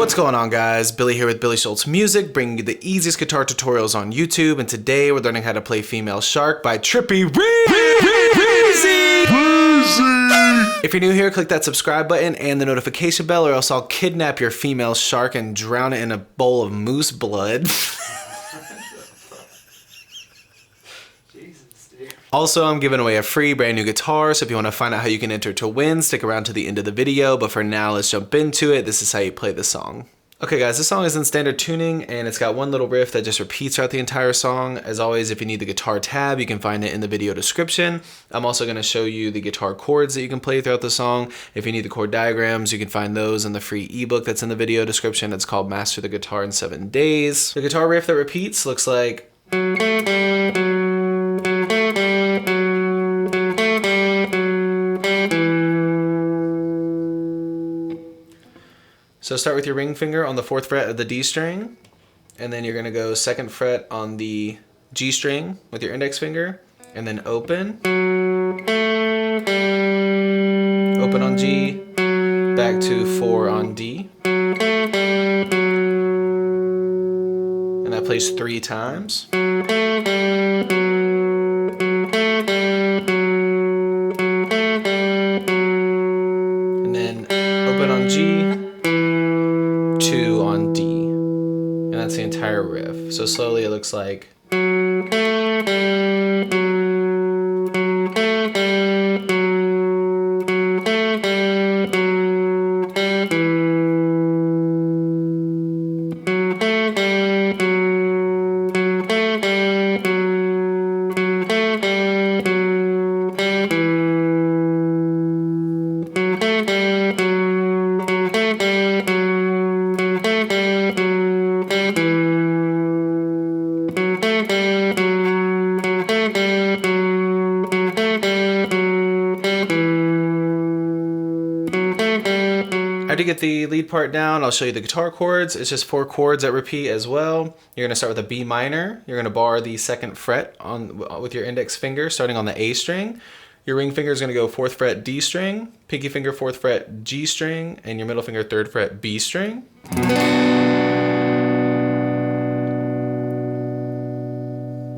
What's going on, guys? Billy here with Billy Schultz Music, bringing you the easiest guitar tutorials on YouTube, and today we're learning how to play Female Shark by Trippie. If you're new here, click that subscribe button and the notification bell, or else I'll kidnap your female shark and drown it in a bowl of moose blood. Also, I'm giving away a free brand new guitar, so if you want to find out how you can enter to win, stick around to the end of the video. But for now, let's jump into it. This is how you play the song. Okay guys, this song is in standard tuning, and it's got one little riff that just repeats throughout the entire song. As always, if you need the guitar tab, you can find it in the video description. I'm also going to show you the guitar chords that you can play throughout the song. If you need the chord diagrams, you can find those in the free ebook that's in the video description. It's called Master the Guitar in 7 Days. The guitar riff that repeats looks like... So start with your ring finger on the 4th fret of the D string, and then you're going to go 2nd fret on the G string with your index finger, and then open. Open on G, back to 4 on D. And that plays 3 times. And then open on G, 2 on D, and that's the entire riff. So slowly it looks like... After you get the lead part down, I'll show you the guitar chords. It's just 4 chords that repeat as well. You're going to start with a B minor. You're going to bar the 2nd fret with your index finger, starting on the A string. Your ring finger is going to go 4th fret D string, pinky finger 4th fret G string, and your middle finger 3rd fret B string.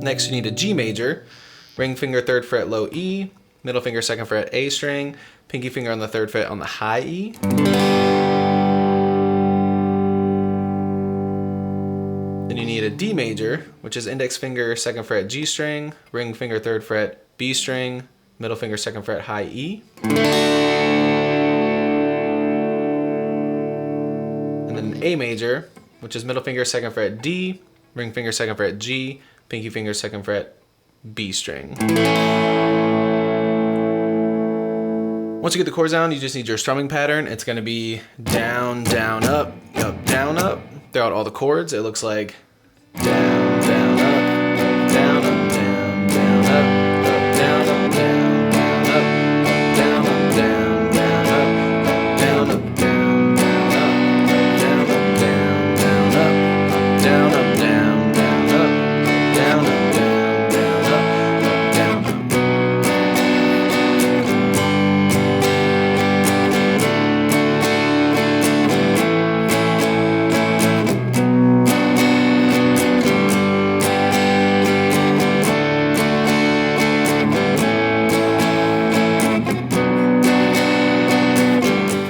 Next, you need a G major. Ring finger 3rd fret low E, middle finger 2nd fret A string, pinky finger on the 3rd fret on the high E. Then you need a D major, which is index finger 2nd fret G string, ring finger 3rd fret B string, middle finger 2nd fret high E. And then an A major, which is middle finger 2nd fret D, ring finger 2nd fret G, pinky finger 2nd fret B string. Once you get the chords down, you just need your strumming pattern. It's going to be down, down, up, up, down, up. Throughout all the chords, it looks like down, down, up, down, up, down, down, up, down, up, down, down, up, down, down, down, up, down, up, down, down, up, down, down, up, down, up, down, down, up, down, up, down, down, up, down, up.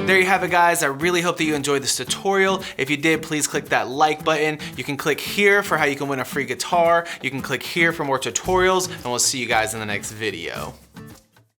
There you have it, guys. I really hope that you enjoyed this tutorial. If you did, please click that like button. You can click here for how you can win a free guitar. You can click here for more tutorials, and we'll see you guys in the next video.